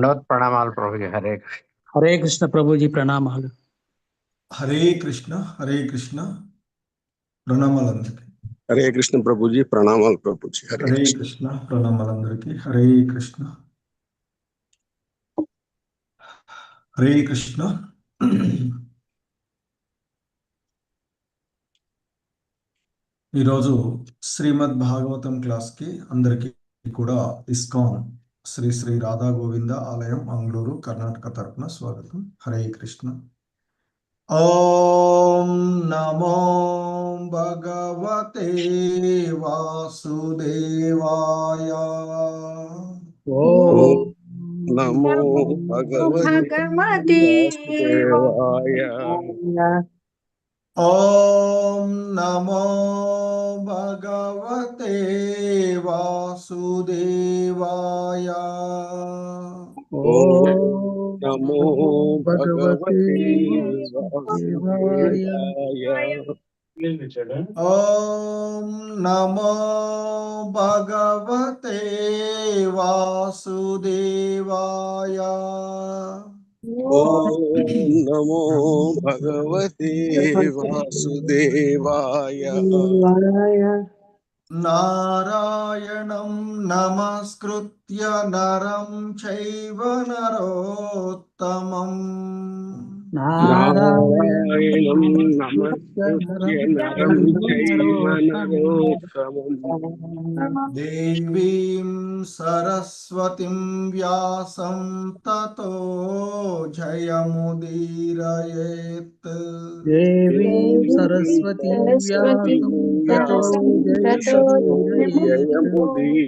దండవత్ ప్రణామాలు ప్రభుజీ. హరే కృష్ణ. హరే కృష్ణ ప్రభుజీ, ప్రణామాలు. హరే కృష్ణ ప్రణామాలందరికీ. హరే కృష్ణ ప్రభుజీ, ప్రణామాలు ప్రభుజీ. హరే కృష్ణ ప్రణామాలందరికీ. హరే కృష్ణ హరే కృష్ణ. ఈరోజు శ్రీమద్ భాగవతం క్లాస్కి అందరికీ కూడా ఇస్కాన్ శ్రీ శ్రీ రాధా గోవింద ఆలయం మంగళూరు కర్ణాటక తరపున స్వాగతం. హరే కృష్ణ. ఓం నమో భగవతే వాసుదేవాయ. ఓం నమో భగవతే వాసుదేవాయ. ఓం నమో భగవతే వాసుదేవాయ. ఓం నమో భగవతే వాసుదేవాయ. ఓం నమో భగవతే వాసుదేవాయ. ఓం నమో భగవతే వాసుదేవాయ. నారాయణం నమస్కృత్య నరం చైవ నరోత్తమం. నారాయణం నమస్కృత్య నరం చైవ నరోత్తమం. దేవీం సరస్వతిం వ్యాసం తతో జయముదీరయేత్. దేవీం సరస్వతీం వ్యాసం తతో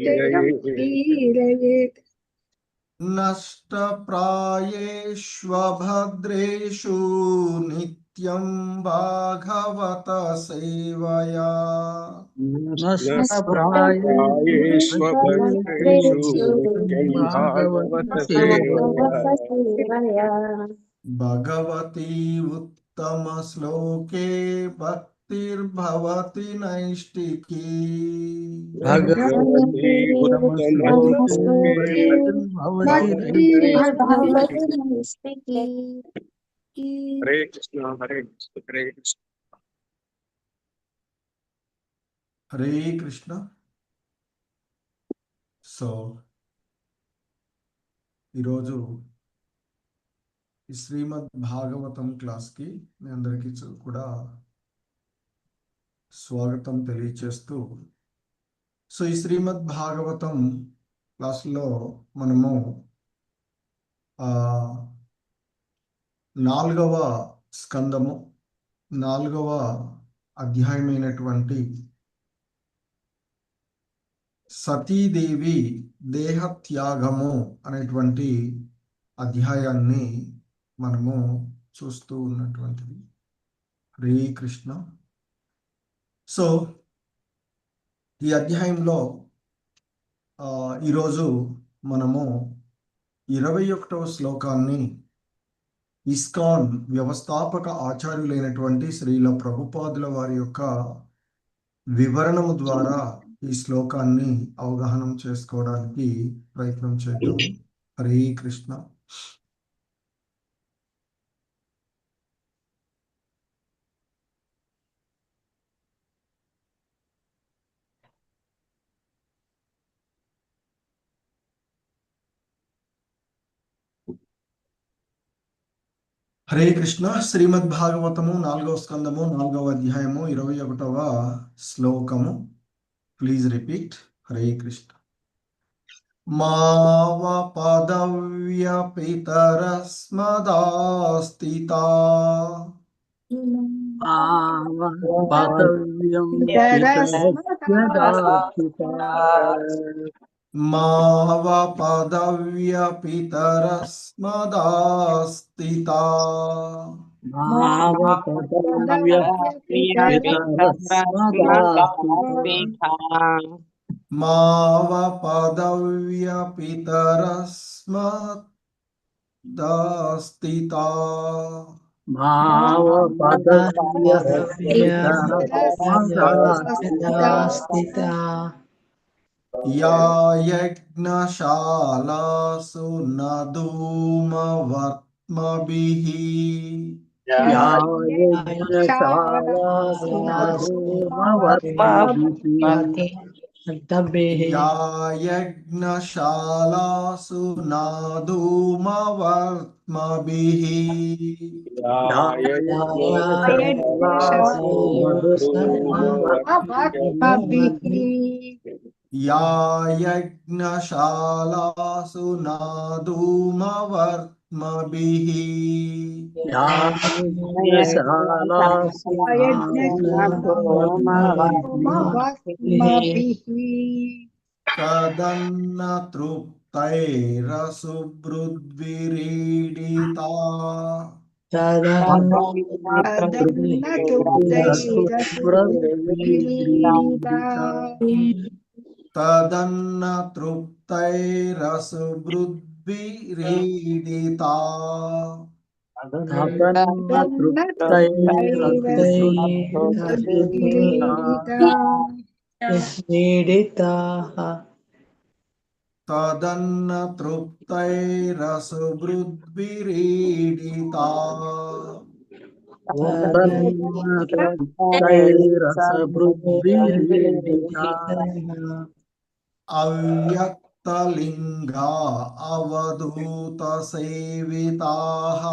జయముదీరయేత్. నష్టప్రాయేష్వభద్రేషు నిత్యం భాగవత సేవయా. భగవతి ఉత్తమ శ్లోకే భక్తిర్భవతి నైష్టికీ. హరే కృష్ణ హరే కృష్ణ హరే కృష్ణ. హరే కృష్ణ. సో ఈరోజు ఈ శ్రీమద్ భాగవతం క్లాస్కి మీ అందరికీ కూడా స్వాగతం తెలియచేస్తూ, సో ఈ శ్రీమద్ భాగవతం క్లాస్లో మనము 4వ స్కందము 4వ అధ్యాయమైనటువంటి సతీదేవి దేహత్యాగము అనేటువంటి అధ్యాయాన్ని మనము చూస్తూ ఉన్నటువంటిది. హరే కృష్ణ. సో ఈ అధ్యాయంలో ఈరోజు మనము 21వ శ్లోకాన్ని ఇస్కాన్ వ్యవస్థాపక ఆచార్యులైనటువంటి శ్రీల ప్రభుపాదుల వారి యొక్క వివరణము ద్వారా ఈ శ్లోకాన్ని అవగాహన చేసుకోవడానికి ప్రయత్నం చేద్దాము. హరే కృష్ణ. హరే కృష్ణ. శ్రీమద్ భాగవతము 4వ స్కందము 4వ అధ్యాయము 21వ శ్లోకము. Please repeat. హరే కృష్ణ. మావ పదవ్య పితరస్మదాస్థితా మావ పదవ్య పితరస్మదాస్థితా మావ పదవ్య పితరస్మదాస్థితా. या यज्ञशालासु न धूमवर्त्मभिः या यज्ञशालासु न धूमवर्त्मभिः या यज्ञशालासु न धूमवर्त्मभिः तदन्न तृप्तैरसुभृद्भिरीडिता तदन्न तृप्तैरसुभृद्भिरीडिता तदन्न तृप्तैरसुभृद्भिरीडिता अव्यक्तलिंगा अवधूत सेविताः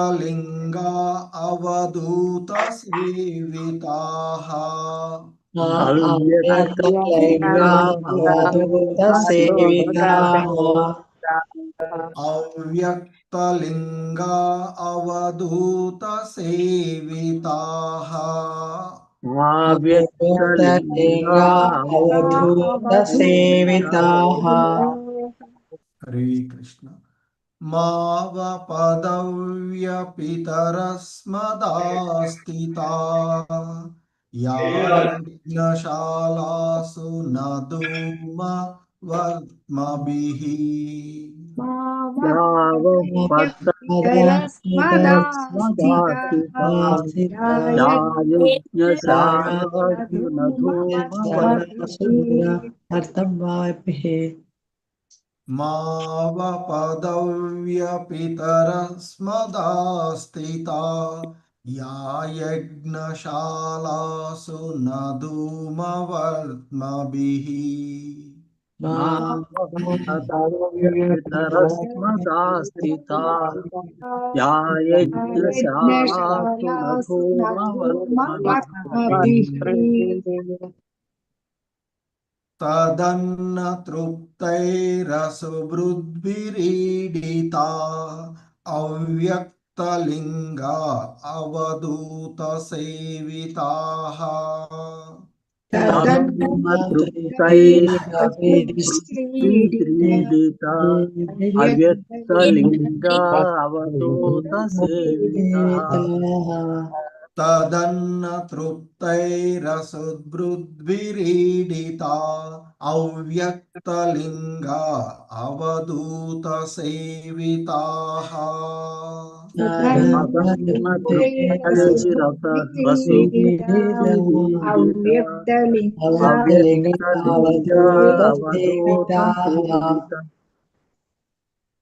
अव्यक्तलिंगा अवधूत सेविताः अव्यक्तलिंगा अवधूत सेविताः हरे कृष्ण मावपदव्यपितरस्मदास्तिता या यज्ञशालासु न धूमवर्त्मभिः मावपदव्यपितरस्मदास्तिता या यज्ञशालासु न धूमवर्त्मभिः तदन्न तृप्तैरसुभृद्भिरीडिता अव्यक्तलिंगा अवधूत सेविताः तदन्न तृप्तैरसुभृद्भिरीडिता अव्यक्तलिंगा अवधूत सेविताः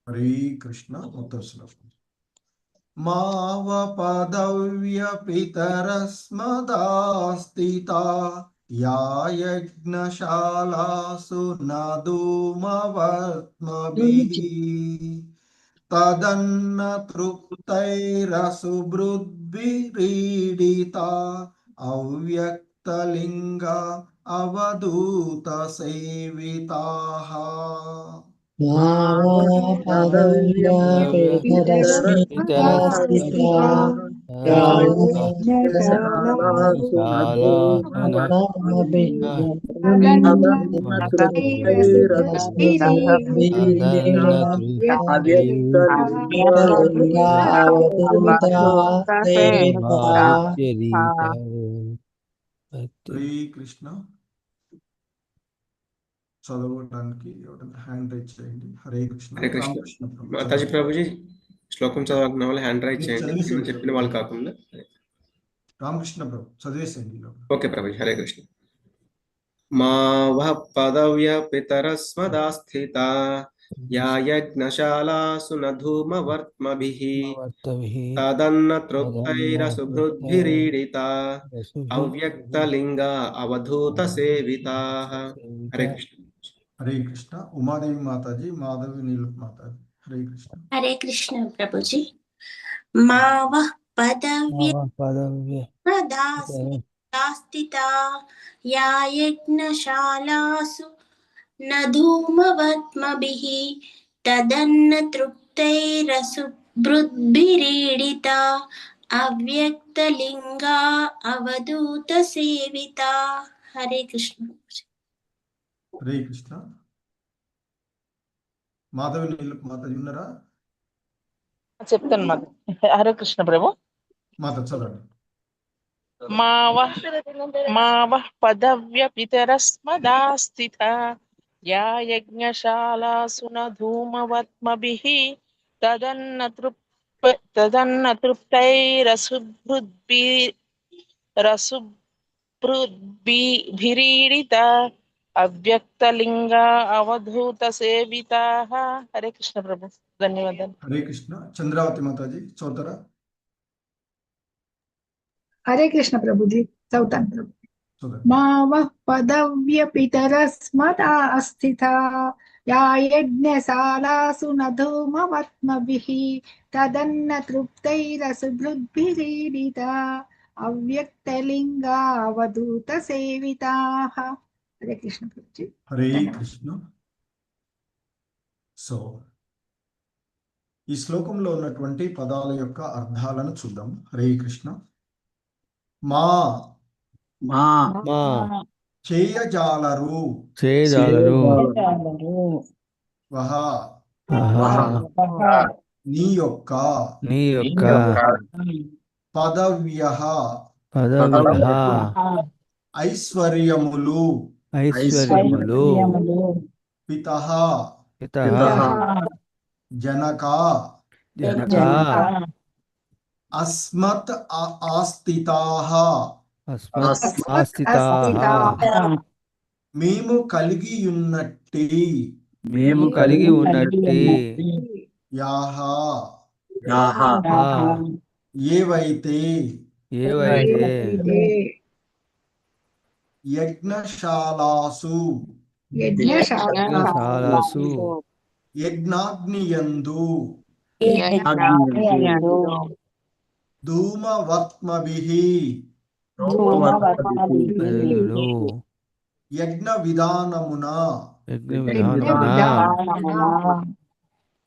हरे कृष्ण उत्तर श्लोक मावपदव्यपितरस्मदास्तिता या यज्ञशालासु न धूमवर्त्मभिः तदन्न तृप्तैरसुभृद्भिरीडिता अव्यक्तलिंगा अवधूत सेविताः हरे कृष्ण చదవడానికి హ్యాండ్ రైజ్ చేయండి. హరే కృష్ణ. హరే కృష్ణ. రామకృష్ణ ప్రభు. మాతాజీ ప్రభుజీ శ్లోకం చదవాలన్న వాళ్ళు హ్యాండ్ రైజ్ మీరు చేయండి. చదివేసేయండి నేను చెప్పిన వాళ్ళు కాకుండా. రామకృష్ణ ప్రభు చదివేసేయండి. ఓకే ప్రభు, హరే కృష్ణ. మా వః పదవ్య పితరస్మదాస్థితా యా యజ్ఞశాలాసు న ధూమవర్త్మభిః తదన్న తృప్తైరసుభృద్భిరీడితా అవ్యక్తలింగా అవధూత సేవితాః. హరే కృష్ణ. హరే కృష్ణ. ఉమాదేవి మాతాజీ, మాధవి నీలు మాతాజీ. హరే కృష్ణ. हरे कृष्ण प्रभु जी। मावः पदव्य दास्तिता या यज्ञशालासु न धूमवत्मभिः तदन्न तृप्तैरसुभृद्भिरीडिता अव्यक्तलिंगा अवधूत सेविता। हरे कृष्ण। హరే కృష్ణ. మాధవి నీలు మాతాజీ ఉన్నారా? చెప్తాను మాత. హరే కృష్ణ ప్రభు. మాత చదవండి. మావః పదవ్య పితరస్మదాస్థిత యా యజ్ఞశాలాసు న ధూమవత్మభిః తదన్న తృప్తైరసుభృద్భిరీడితా అవ్యక్తలింగా అవధూత సేవితాః. హరే కృష్ణ ప్రభు. ధన్యవాదాలు. హరే కృష్ణ. చంద్రావతి మాతాజీ చదువుతారా? हरे कृष्ण प्रभु जी। चौथन प्रभु। చదవండి. मावः पदव्यपितरस्मदा अस्थिता या यज्ञशालासु न धूमवत्मभिः तदन्न तृप्तैरसुभृद्भिरीडिता अव्यक्तलिंगा अवधूत सेविताः। हरे कृष्ण प्रभु जी। హరే కృష్ణ. సో ఈ శ్లోకంలో ఉన్నటువంటి పదాల యొక్క అర్థాలను చూద్దాం. హరే కృష్ణ. మా చేయజాలరు, వహ నీ యొక్క, పదవ్యః ఐశ్వర్యములు, పితః జనక అస్మత్ ఆస్థితాః మేము కలిగి ఉన్నట్టి యాహ ఏవైతే యజ్ఞశాలాసు యజ్ఞాగ్నియందు ధూమవత్మభిః యజ్ఞ విధానమున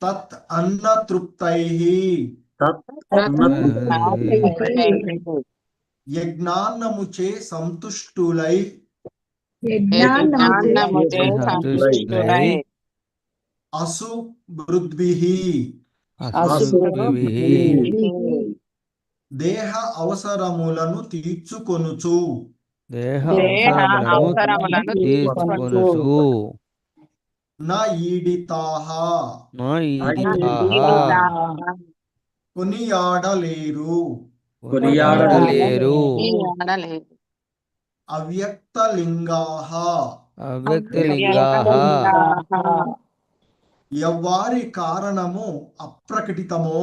తత్ అన్న తృప్తైః యజ్ఞాన్నముచే సంతుష్టులై అసుభృద్భిః దేహ అవసరములను తీర్చుకొనుచు నా ఈడితాః కొనియాడలేరు అవ్యక్తలింగాః ఎవ్వారి కారణము అప్రకటితమో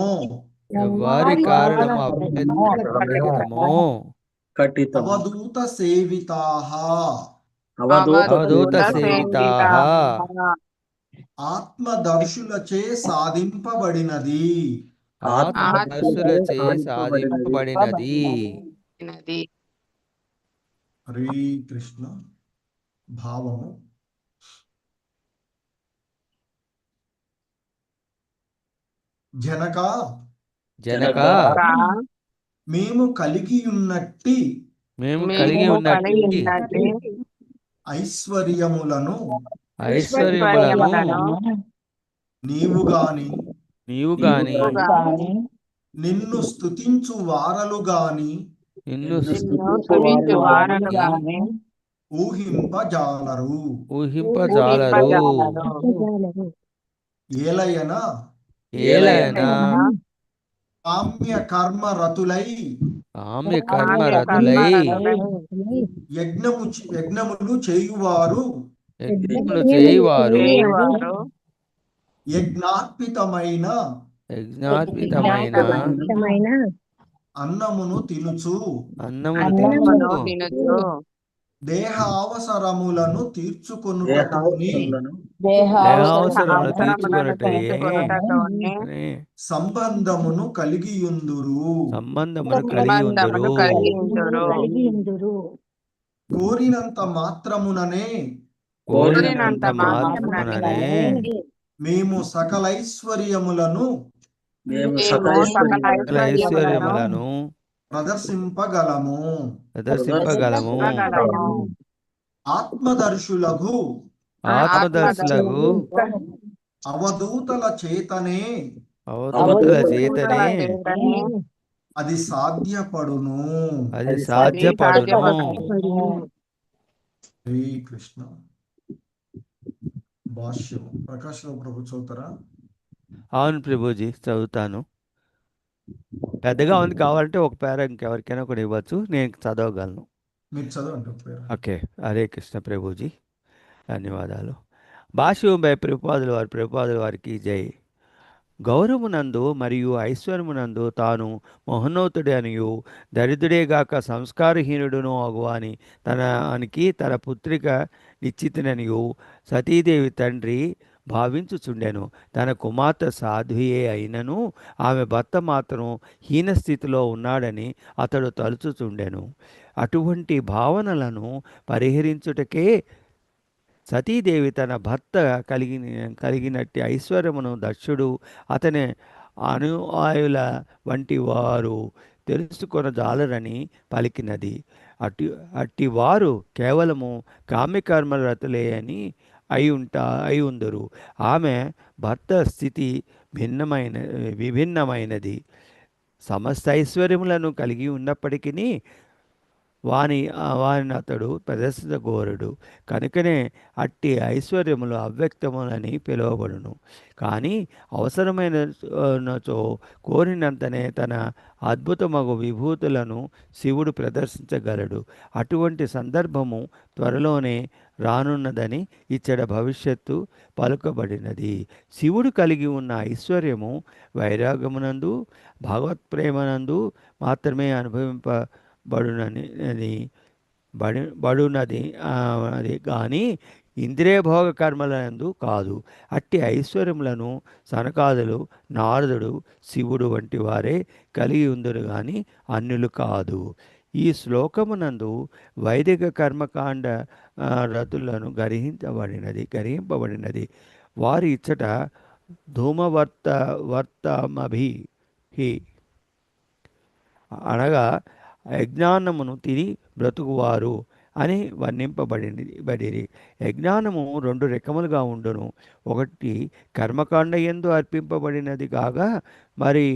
అవధూత సేవితాః ఆత్మదర్శులచే సాధింపబడినది. హరే కృష్ణ. భావము జనక మేము కలిగి ఉన్నట్టి ఐశ్వర్యములను నీవు గాని నిన్ను స్తుతించు వారలు గాని ఊహింపజాలరు. ఏలయన కామ్య కర్మ రతులై కామ్య కర్మరతులై యజ్ఞములు చేయువారు యజ్ఞములు చేయువారు యజ్ఞార్పితమైన అన్నమును తినుచు దేహ అవసరములను తీర్చుకొనుటతోని సంబంధమును కలిగియుందురు. కోరినంత మాత్రముననే మేము సకలైశ్వర్యములను ప్రదర్శింపగలము. ఆత్మదర్శులకు అవధూతల చేతనే అది సాధ్యపడును. శ్రీ కృష్ణ. భాష్యం ప్రకాశ్రావు ప్రభు చదువుతారా? అవును ప్రభుజీ, చదువుతాను. పెద్దగా ఉంది, కావాలంటే ఒక పేర ఇంకెవరికైనా కూడా ఇవ్వచ్చు, నేను చదవగలను. మీరు చదవండి. ఓకే. హరే కృష్ణ ప్రభుజీ, ధన్యవాదాలు. భాష్యంపై ప్రభుపాదుల వారికి జై. గౌరవమునందు మరియు ఐశ్వర్యమునందు తాను మహోన్నతుడి అనియు దరిద్రుడేగాక సంస్కారహీనుడును అగువాని తన పుత్రిక నిశ్చితననియు సతీదేవి తండ్రి భావించుచుండెను. తన కుమార్తె సాధ్వియే అయినను ఆమె భర్త మాత్రం హీనస్థితిలో ఉన్నాడని అతడు తలుచుచుండెను. అటువంటి భావనలను పరిహరించుటకే సతీదేవి తన భర్త కలిగినట్టి ఐశ్వర్యమును దక్షుడు అతని అనుయాయుల వంటి వారు తెలుసుకొనజాలరని పలికినది. అట్టి వారు కేవలము కామ్యకర్మరతులే అని అయి ఉందరు. ఆమె భర్త స్థితి విభిన్నమైనది. సమస్త ఐశ్వర్యములను కలిగి ఉన్నప్పటికీ వాని అతడు ప్రదర్శించగోరడు. కనుకనే అట్టి ఐశ్వర్యములు అవ్యక్తములని పిలువబడును. కానీ అవసరమైనచో కోరినంతనే తన అద్భుతమగు విభూతులను శివుడు ప్రదర్శించగలడు. అటువంటి సందర్భము త్వరలోనే రానున్నదని ఇచ్చట భవిష్యత్తు పలుకబడినది. శివుడు కలిగి ఉన్న ఐశ్వర్యము వైరాగమునందు భగవత్ప్రేమనందు మాత్రమే బడునది కానీ ఇంద్రియభోగ కర్మలందు కాదు. అట్టి ఐశ్వర్యములను సనకాదులు, నారదుడు, శివుడు వంటి వారే కలిగి ఉందరు కానీ అన్యులు కాదు. ఈ శ్లోకమునందు వైదిక కర్మకాండ రతులను గ్రహింపబడినది. వారి ఇచ్చట ధూమవర్తమభి అనగా యజ్ఞానమును తిని బ్రతుకువారు అని వర్ణింపబడిరి. యజ్ఞానము 2 రకములుగా ఉండును. ఒకటి కర్మకాండ యందు అర్పింపబడినది కాగా మరి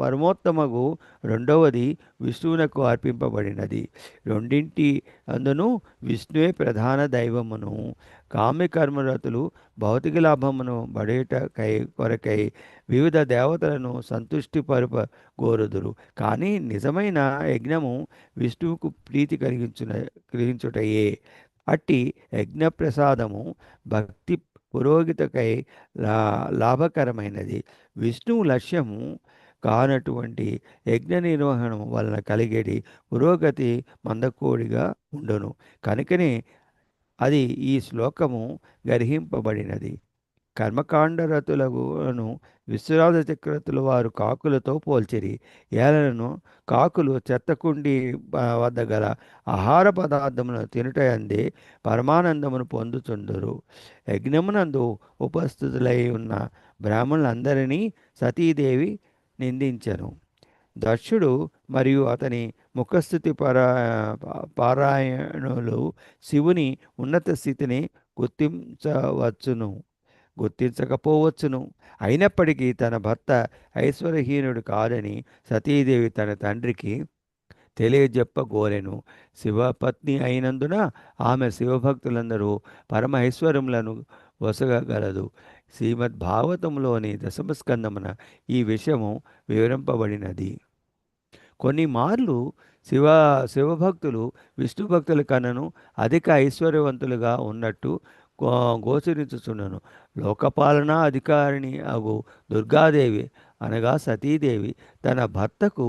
పరమోత్తమగు రెండవది విష్ణువునకు అర్పింపబడినది. రెండింటి అందును విష్ణువే ప్రధాన దైవమును. కామ్యకర్మరతులు భౌతిక లాభమును కొరకై వివిధ దేవతలను సంతుష్టిపరపగోరుదురు. కానీ నిజమైన యజ్ఞము విష్ణువుకు ప్రీతి కలిగించుటయే. అట్టి యజ్ఞప్రసాదము భక్తి పురోగతికై లాభకరమైనది. విష్ణువు లక్ష్యము కానటువంటి యజ్ఞ నిర్వహణం వలన కలిగేది పురోగతి మందకోడిగా ఉండును. కనుకనే అది ఈ శ్లోకము గ్రహింపబడినది. కర్మకాండరతులను విశ్వనాథ చక్రవర్తుల వారు కాకులతో పోల్చిరి. ఏలను కాకులు చెత్తకుండి వద్ద గల ఆహార పదార్థములను తినుటయందే పరమానందమును పొందుచుందురు. యజ్ఞమునందు ఉపస్థితులై ఉన్న బ్రాహ్మణులందరినీ సతీదేవి నిందించెను. దక్షుడు మరియు అతని ముఖస్థుతి పారాయణులు శివుని ఉన్నత స్థితిని గుర్తించకపోవచ్చును. అయినప్పటికీ తన భర్త ఐశ్వర్యహీనుడు కాదని సతీదేవి తన తండ్రికి తెలియజెప్పగోరెను. శివపత్ని అయినందున ఆమె శివభక్తులందరూ పరమ ఐశ్వర్యములను వసగగలదు. శ్రీమద్ భాగవతంలోని దశమస్కందమున ఈ విషయము వివరింపబడినది. కొన్ని మార్లు శివ శివభక్తులు విష్ణు భక్తుల కన్నను అధిక ఐశ్వర్యవంతులుగా ఉన్నట్టు గోచరించుచుండను. లోకపాలనా అధికారిణి అగు దుర్గాదేవి అనగా సతీదేవి తన భర్తకు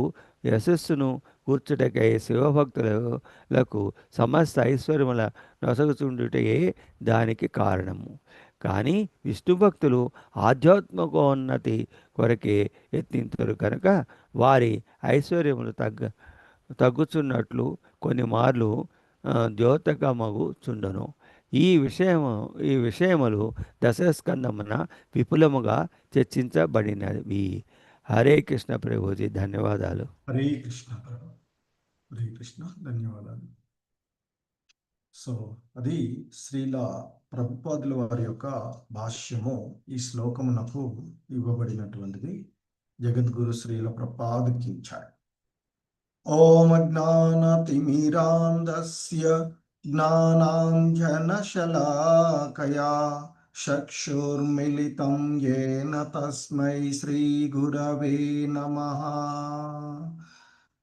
యశస్సును కూర్చుటకై శివభక్తులకు సమస్త ఐశ్వర్యముల నొసగుచుండుటయే దానికి కారణము. కానీ విష్ణు భక్తులు ఆధ్యాత్మికోన్నతి కొరకే యత్నింతురు కనుక వారి ఐశ్వర్యములు తగ్గుచున్నట్లు కొన్ని మార్లు ద్యోతకమగుచుండును. ఈ విషయములు దశస్కందమున విపులముగా చర్చించబడినవి. హరే కృష్ణ ప్రభుజీ, ధన్యవాదాలు. హరే కృష్ణ ప్రభు. హరే కృష్ణ, ధన్యవాదాలు. సో అది శ్రీల ప్రభుపాదుల వారి యొక్క భాష్యము ఈ శ్లోకమునకు ఇవ్వబడినటువంటిది. జగద్గురు శ్రీల ప్రభుపాదుకి ఇచ్చారు. ఓం అజ్ఞానతిమిరాంధస్య జ్ఞానాంజనశలాకయా చక్షుర్మిలితం యేన తస్మై శ్రీ గురవే నమః.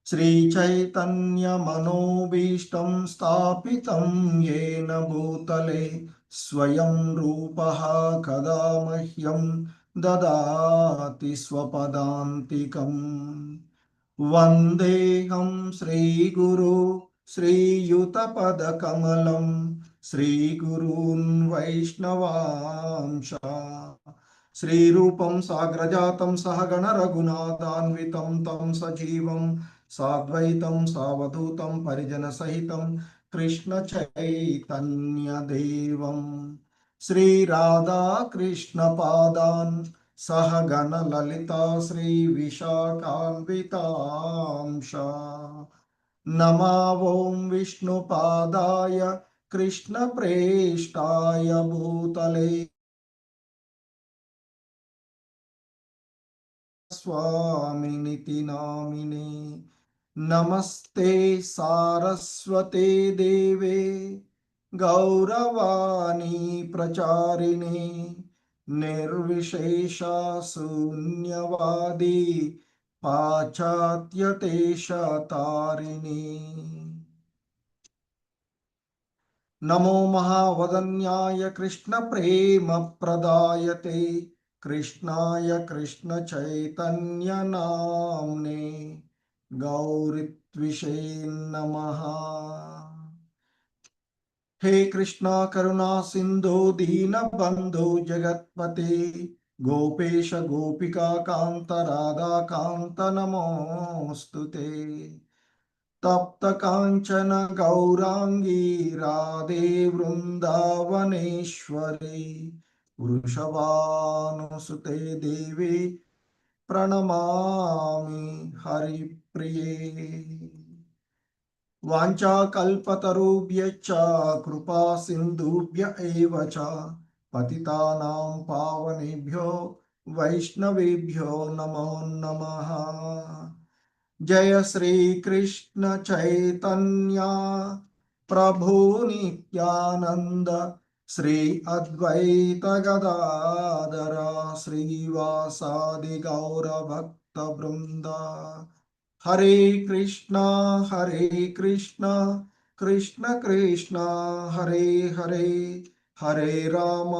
శ్రీచైతన్యమనోభీష్టం స్థాపితం యేన భూతలే స్వయం రూపః కదా మహ్యం దదాతి స్వపదాంతికం. వందేహం శ్రీగురు శ్రీయుతపదకమలం శ్రీగురూన్ వైష్ణవాంశ. శ్రీరూపం సాగ్రజాతం సహగణ రఘునాథాన్వితం తం సజీవం సాద్వైతం సావధూతం పరిజన సహితం కృష్ణ చైతన్య దేవం శ్రీ రాధా కృష్ణ పాదాన్ సహగణ లలితా శ్రీ విశాఖాన్వితాంశ. నమా ఓం విష్ణుపాదాయ కృష్ణ ప్రేష్టాయ భూతలే స్వామినితి నామినే. నమస్తే సారస్వతే దేవే గౌరవాణి ప్రచారిణే నిర్విశేష శూన్యవాది పాశ్చాత్యదేశతారిణి. నమో మహావదన్యాయ కృష్ణ ప్రేమ ప్రదాయతే కృష్ణాయ కృష్ణ చైతన్య నామ్నే గౌరిత్విషే నమః. హే కృష్ణ కరుణా సింధు దీనబంధు జగత్పతే గోపేశ గోపికా కాంత రాధాకాంత నమోస్తుతే. తప్త కాంచన గౌరాంగీ రాధే వృందావనేశ్వరి వృషభానుసుతే దేవి ప్రణమామి హరిప్రియే. వాంఛాకల్పతరుభ్యశ్చ కృపా సింధుభ్య ఏవ చ పతితానాం పావనేభ్యో వైష్ణవేభ్యో నమో నమః. జయ శ్రీ కృష్ణ చైతన్య ప్రభు నిత్యానంద శ్రీ అద్వైత గదాధర శ్రీవాసాది గౌర భక్త బృంద. హరే కృష్ణ కృష్ణ కృష్ణ హరే హరే, హరే రామ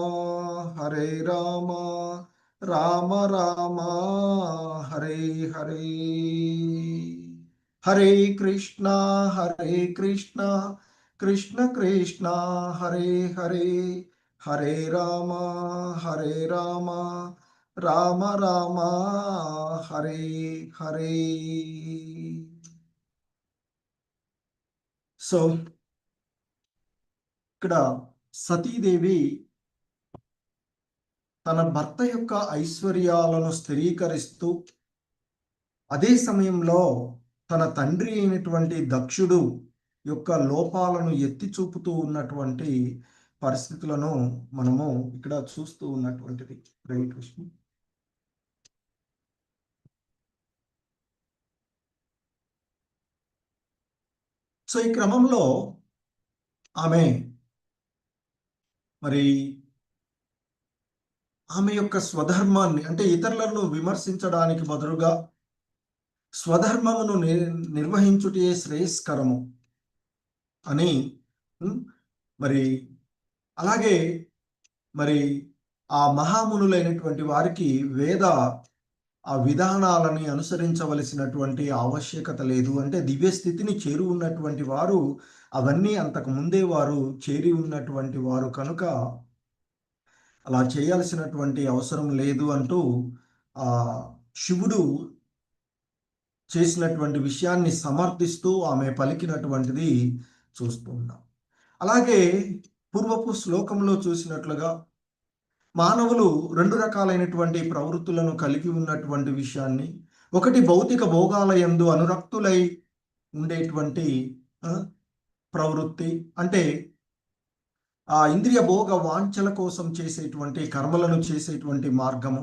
రామ రామ హరే హరే. హరే కృష్ణ కృష్ణ కృష్ణ హరే హరే, హరే రామ రామ రామ హరే హరే. సో ఇక్కడ సతీదేవి తన భర్త యొక్క ఐశ్వర్యాలను స్థిరీకరిస్తూ అదే సమయంలో తన తండ్రి అయినటువంటి దక్షుడు యొక్క లోపాలను ఎత్తి చూపుతూ ఉన్నటువంటి పరిస్థితులను మనము ఇక్కడ చూస్తూ ఉన్నటువంటిది. హరే కృష్ణ. సో ఈ క్రమంలో ఆమె మరి ఆమె యొక్క స్వధర్మాన్ని అంటే ఇతరులను విమర్శించడానికి బదులుగా స్వధర్మమును నిర్వహించుటే శ్రేయస్కరము అని మరి అలాగే మరి ఆ మహామునులైనటువంటి వారికి వేద ఆ విధానాలని అనుసరించవలసినటువంటి ఆవశ్యకత లేదు. అంటే దివ్య స్థితిని చేరి ఉన్నటువంటి వారు అవన్నీ అంతకు ముందే వారు చేరి ఉన్నటువంటి వారు కనుక అలా చేయాల్సినటువంటి అవసరం లేదు అంటూ ఆ శివుడు చేసినటువంటి విషయాన్ని సమర్థిస్తూ ఆమె పలికినటువంటిది చూస్తూ ఉన్నాం. అలాగే పూర్వపు శ్లోకంలో చూసినట్లుగా మానవులు రెండు రకాలైనటువంటి ప్రవృత్తులను కలిగి ఉన్నటువంటి విషయాన్ని, ఒకటి భౌతిక భోగాలయందు అనురక్తులై ఉండేటువంటి ప్రవృత్తి, అంటే ఆ ఇంద్రియ భోగ వాంఛల కోసం చేసేటువంటి కర్మలను చేసేటువంటి మార్గము.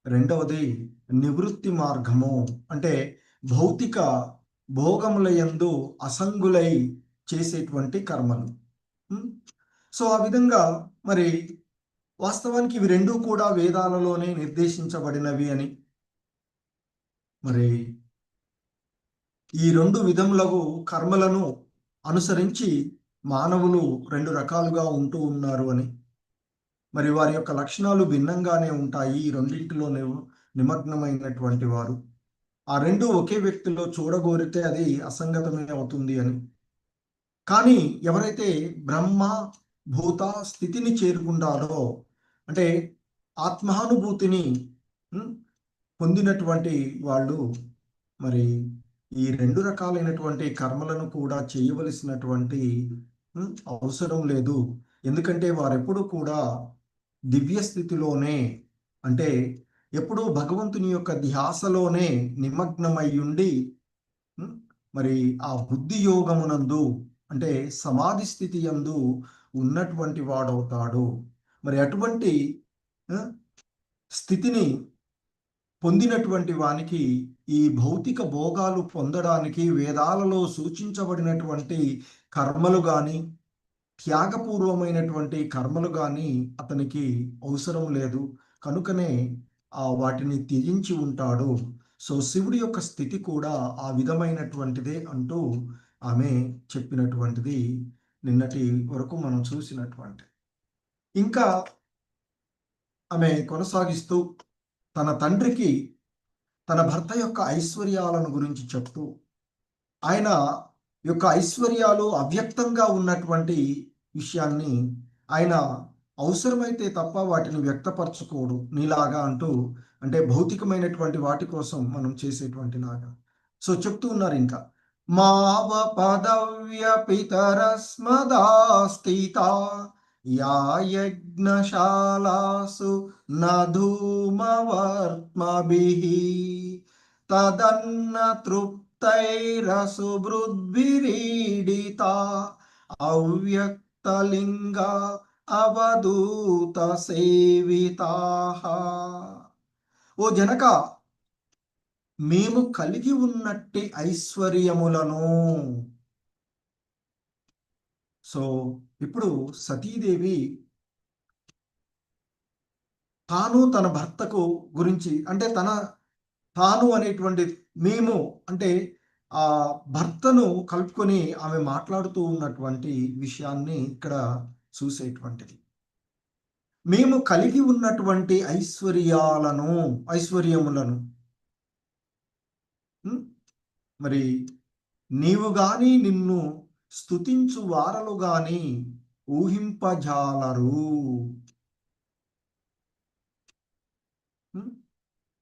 రెండవది నివృత్తి మార్గము, అంటే భౌతిక భోగముల యందు అసంగులై చేసేటువంటి కర్మలు. సో ఆ విధంగా మరి వాస్తవానికి ఇవి రెండూ కూడా వేదాలలోనే నిర్దేశించబడినవి అని, మరి ఈ రెండు విధములకు కర్మలను అనుసరించి మానవులు రెండు రకాలుగా ఉంటూ ఉన్నారు అని, మరి వారి యొక్క లక్షణాలు భిన్నంగానే ఉంటాయి. ఈ రెండింటిలో నిమగ్నమైనటువంటి వారు ఆ రెండు ఒకే వ్యక్తిలో చూడగోరితే అది అసంగతమే అవుతుంది అని. కానీ ఎవరైతే బ్రహ్మ భూత స్థితిని చేరుకుంటారో, అంటే ఆత్మానుభూతిని పొందినటువంటి వాళ్ళు మరి ఈ రెండు రకాలైనటువంటి కర్మలను కూడా చేయవలసినటువంటి అవసరం లేదు. ఎందుకంటే వారెప్పుడు కూడా దివ్య స్థితిలోనే, అంటే ఎప్పుడూ భగవంతుని యొక్క ధ్యాసలోనే నిమగ్నమై ఉండి మరి ఆ బుద్ధి యోగమునందు, అంటే సమాధి స్థితి యందు ఉన్నటువంటి వాడవుతాడు. మరి అటువంటి స్థితిని పొందినటువంటి వానికి ఈ భౌతిక భోగాలు పొందడానికి వేదాలలో సూచించబడినటువంటి కర్మలు కానీ, త్యాగపూర్వమైనటువంటి కర్మలు కానీ అతనికి అవసరం లేదు. కనుకనే వాటిని త్యజించి ఉంటాడు. సో శివుడి యొక్క స్థితి కూడా ఆ విధమైనటువంటిదే అంటూ ఆమె చెప్పినటువంటిది నిన్నటి వరకు మనం చూసినటువంటి. ఇంకా ఆమె కొనసాగిస్తూ తన తండ్రికి తన భర్త యొక్క ఐశ్వర్యాలను గురించి చెప్తూ, ఆయన యొక్క ఐశ్వర్యాలు అవ్యక్తంగా ఉన్నటువంటి విషయాన్ని ఆయన అవసరమైతే తప్ప వాటిని వ్యక్తపరచుకోడు నీలాగా అంటూ, అంటే భౌతికమైనటువంటి వాటి కోసం మనం చేసేటువంటి లాగా. సో చెప్తూ ఉన్నారు ఇంకా, మావ పదవ్య పితరస్మదాస్థిత యా యజ్ఞశాలాసు నధూమవర్త్మభిః తదన్న తృప్తైరసుభృద్భిరీడితా అవ్యక్తలింగా అవధూత సేవితాః. ఓ జనక, మేము కలిగి ఉన్నట్టి ఐశ్వర్యములను. సో ఇప్పుడు సతీదేవి తాను తన భర్తకు గురించి, అంటే తాను అనేటువంటి మేము అంటే ఆ భర్తను కలుపుకొని ఆమె మాట్లాడుతూ ఉన్నటువంటి విషయాన్ని ఇక్కడ చూసేటువంటిది. మేము కలిగి ఉన్నటువంటి ఐశ్వర్యములను మరి నీవు గాని నిన్ను స్తుతించు వారలు గాని ఊహింపజాలరు.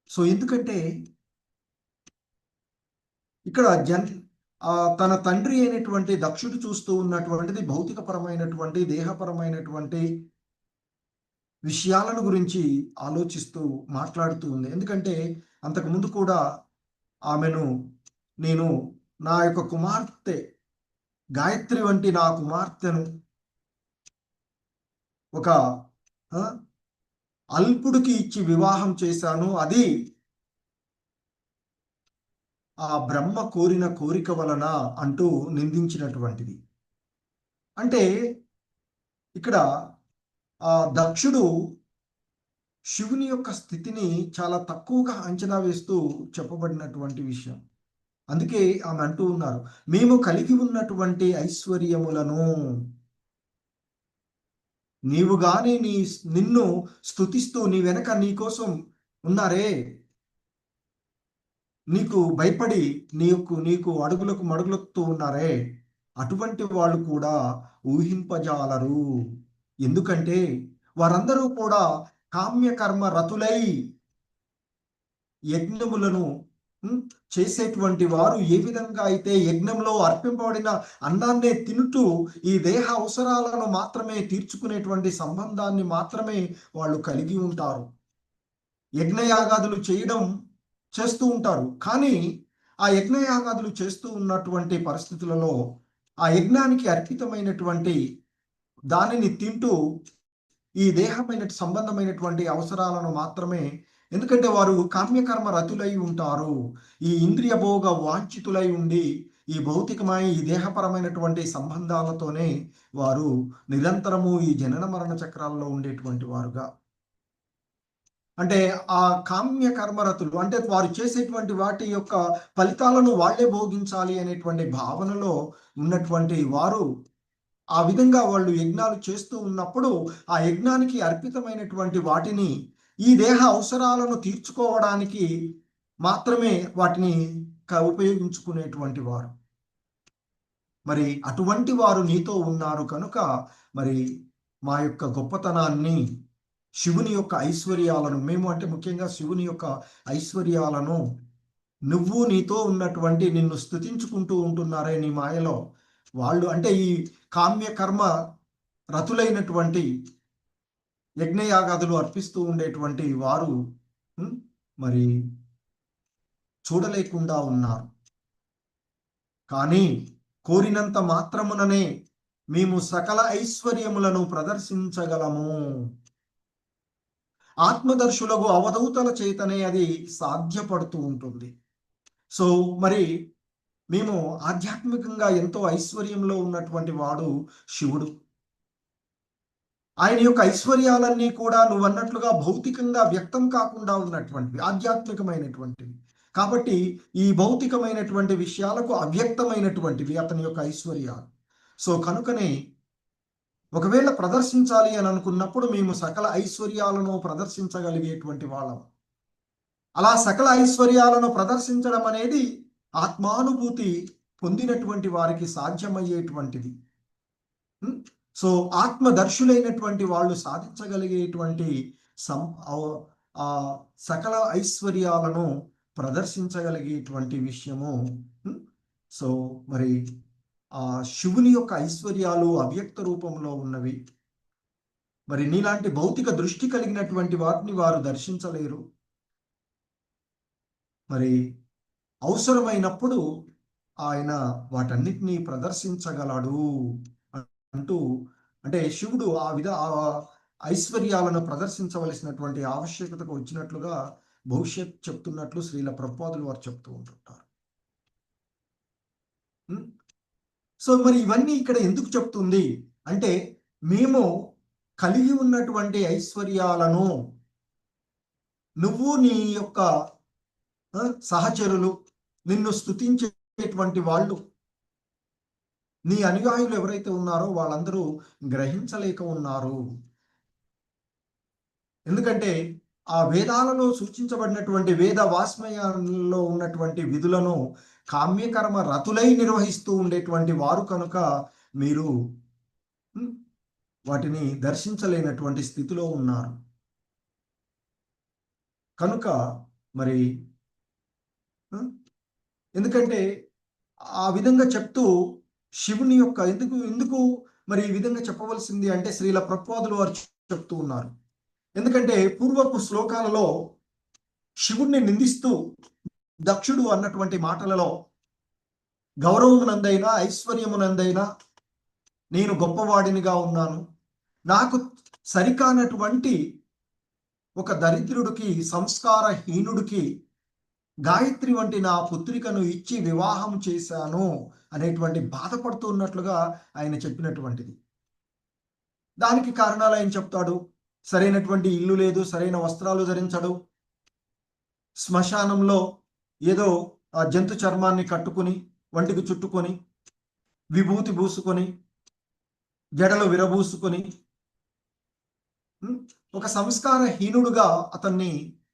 సో ఎందుకంటే ఇక్కడ తన తండ్రి అయినటువంటి దక్షుడు చూస్తూ ఉన్నటువంటిది భౌతికపరమైనటువంటి దేహపరమైనటువంటి విషయాలను గురించి ఆలోచిస్తూ మాట్లాడుతూ ఉంది. ఎందుకంటే అంతకుముందు కూడా ఆమెను, నేను నా యొక్క కుమార్తె గాయత్రి వంటి నా కుమార్తెను ఒక అల్పుడికి ఇచ్చి వివాహం చేశాను, అది ఆ బ్రహ్మ కోరిన కోరిక వలన అంటూ నిందించినటువంటిది. అంటే ఇక్కడ ఆ దక్షుడు శివుని యొక్క స్థితిని చాలా తక్కువగా అంచనా వేస్తూ చెప్పబడినటువంటి విషయం. అందుకే ఆమె అంటూ ఉన్నారు, మేము కలిగి ఉన్నటువంటి ఐశ్వర్యములను నీవు గాని నిన్ను స్తుతిస్తూ నీ వెనక నీ కోసం ఉన్నారే, నీకు భయపడి నీకు అడుగులకు మడుగులొత్తూ ఉన్నారే, అటువంటి వాళ్ళు కూడా ఊహింపజాలరు. ఎందుకంటే వారందరూ కూడా కామ్యకర్మ రతులై యజ్ఞములను చేసేటువంటి వారు ఏ విధంగా అయితే యజ్ఞంలో అర్పింపబడిన అన్నాన్నే తింటూ ఈ దేహ అవసరాలను మాత్రమే తీర్చుకునేటువంటి సంబంధాన్ని మాత్రమే వాళ్ళు కలిగి ఉంటారు. యజ్ఞయాగాదులు చేస్తూ ఉంటారు. కానీ ఆ యజ్ఞయాగాదులు చేస్తూ ఉన్నటువంటి పరిస్థితులలో ఆ యజ్ఞానికి అర్పితమైనటువంటి దానిని తింటూ ఈ దేహమైన సంబంధమైనటువంటి అవసరాలను మాత్రమే, ఎందుకంటే వారు కామ్యకర్మ రతులై ఉంటారు. ఈ ఇంద్రియ భోగ వాంఛితులై ఉండి ఈ భౌతికమైన ఈ దేహపరమైనటువంటి సంబంధాలతోనే వారు నిరంతరము ఈ జనన మరణ చక్రాల్లో ఉండేటువంటి వారుగా, అంటే ఆ కామ్య కర్మరతులు అంటే వారు చేసేటువంటి వాటి యొక్క ఫలితాలను వాళ్ళే భోగించాలి అనేటువంటి భావనలో ఉన్నటువంటి వారు ఆ విధంగా వాళ్ళు యజ్ఞాలు చేస్తూ ఉన్నప్పుడు ఆ యజ్ఞానికి అర్పితమైనటువంటి వాటిని ఈ దేహ అవసరాలను తీర్చుకోవడానికి మాత్రమే వాటిని ఉపయోగించుకునేటువంటి వారు. మరి అటువంటి వారు నీతో ఉన్నారు కనుక మరి మా యొక్క గొప్పతనాన్ని, శివుని యొక్క ఐశ్వర్యాలను, మేము అంటే ముఖ్యంగా శివుని యొక్క ఐశ్వర్యాలను నువ్వు నీతో ఉన్నటువంటి నిన్ను స్తుతించుకుంటూ ఉంటున్నారే నీ మాయలో వాళ్ళు, అంటే ఈ కామ్య కర్మ రతులైనటువంటి యజ్ఞయాగాదులు అర్పిస్తూ ఉండేటువంటి వారు మరి చూడలేకుండా ఉన్నారు. కానీ కోరినంత మాత్రముననే మేము సకల ఐశ్వర్యములను ప్రదర్శించగలము. ఆత్మదర్శులకు అవధూతల చేతనే అది సాధ్యపడుతూ ఉంటుంది. సో మరి మేము ఆధ్యాత్మికంగా ఎంతో ఐశ్వర్యంలో ఉన్నటువంటి వాడు శివుడు. ఆయన యొక్క ఐశ్వర్యాలన్నీ కూడా నువ్వు అన్నట్లుగా భౌతికంగా వ్యక్తం కాకుండా ఉన్నటువంటివి, ఆధ్యాత్మికమైనటువంటివి. కాబట్టి ఈ భౌతికమైనటువంటి విషయాలకు అవ్యక్తమైనటువంటివి అతని యొక్క ఐశ్వర్యాలు. సో కనుకనే ఒకవేళ ప్రదర్శించాలి అని అనుకున్నప్పుడు మేము సకల ఐశ్వర్యాలను ప్రదర్శించగలిగేటువంటి వాళ్ళం. అలా సకల ఐశ్వర్యాలను ప్రదర్శించడం అనేది ఆత్మానుభూతి పొందినటువంటి వారికి సాధ్యమయ్యేటువంటిది. సో ఆత్మదర్శులైనటువంటి వాళ్ళు సాధించగలిగేటువంటి సకల ఐశ్వర్యాలను ప్రదర్శించగలిగేటువంటి విషయము. సో మరి ఆ శివుని యొక్క ఐశ్వర్యాలు అవ్యక్త రూపంలో ఉన్నవి. మరి నీలాంటి భౌతిక దృష్టి కలిగినటువంటి వాటిని వారు దర్శించలేరు. మరి అవసరమైనప్పుడు ఆయన వాటన్నిటినీ ప్రదర్శించగలడు అంటూ, అంటే శివుడు ఆ ఐశ్వర్యాలను ప్రదర్శించవలసినటువంటి ఆవశ్యకతకు వచ్చినట్లుగా భవిష్యత్ చెప్తున్నట్లు శ్రీల ప్రభుపాదులు వారు చెప్తూ ఉంటుంటారు. సో మరి ఇవన్నీ ఇక్కడ ఎందుకు చెప్తుంది అంటే, మేము కలిగి ఉన్నటువంటి ఐశ్వర్యాలను నువ్వు నీ యొక్క సహచరులు, నిన్ను స్తుతించేటువంటి వాళ్ళు, నీ అనుయాయులు ఎవరైతే ఉన్నారో వాళ్ళందరూ గ్రహించలేక ఉన్నారు. ఎందుకంటే ఆ వేదాలలో సూచించబడినటువంటి వేద వాస్మయాల్లో ఉన్నటువంటి విధులను కామ్యకర్మ రతులై నిర్వహిస్తూ ఉండేటువంటి వారు కనుక మీరు వాటిని దర్శించలేనటువంటి స్థితిలో ఉన్నారు. కనుక మరి ఎందుకంటే ఆ విధంగా చెప్తూ శివుని యొక్క ఎందుకు మరి ఈ విధంగా చెప్పవలసింది అంటే శ్రీల ప్రభుపాదులు వారు చెప్తూ ఉన్నారు. ఎందుకంటే పూర్వపు శ్లోకాలలో శివుణ్ణి నిందిస్తూ దక్షుడు అన్నటువంటి మాటలలో గౌరవమునందైనా ఐశ్వర్యమునందైనా నేను గొప్పవాడినిగా ఉన్నాను, నాకు సరికానటువంటి ఒక దరిద్రుడికి, సంస్కారహీనుడికి గాయత్రి వంటి నా పుత్రికను ఇచ్చి వివాహం చేశాను అనేటువంటి బాధపడుతున్నట్లుగా ఆయన చెప్పినటువంటిది. దానికి కారణాలు ఆయన చెప్తాడు. సరైనటువంటి ఇల్లు లేదు, సరైన వస్త్రాలు ధరించడు. శ్మశానంలో ఏదో ఆ జంతు చర్మాన్ని కట్టుకుని వంటికి చుట్టుకొని విభూతి పూసుకొని జడలు విరబూసుకొని ఒక సంస్కారహీనుడుగా అతన్ని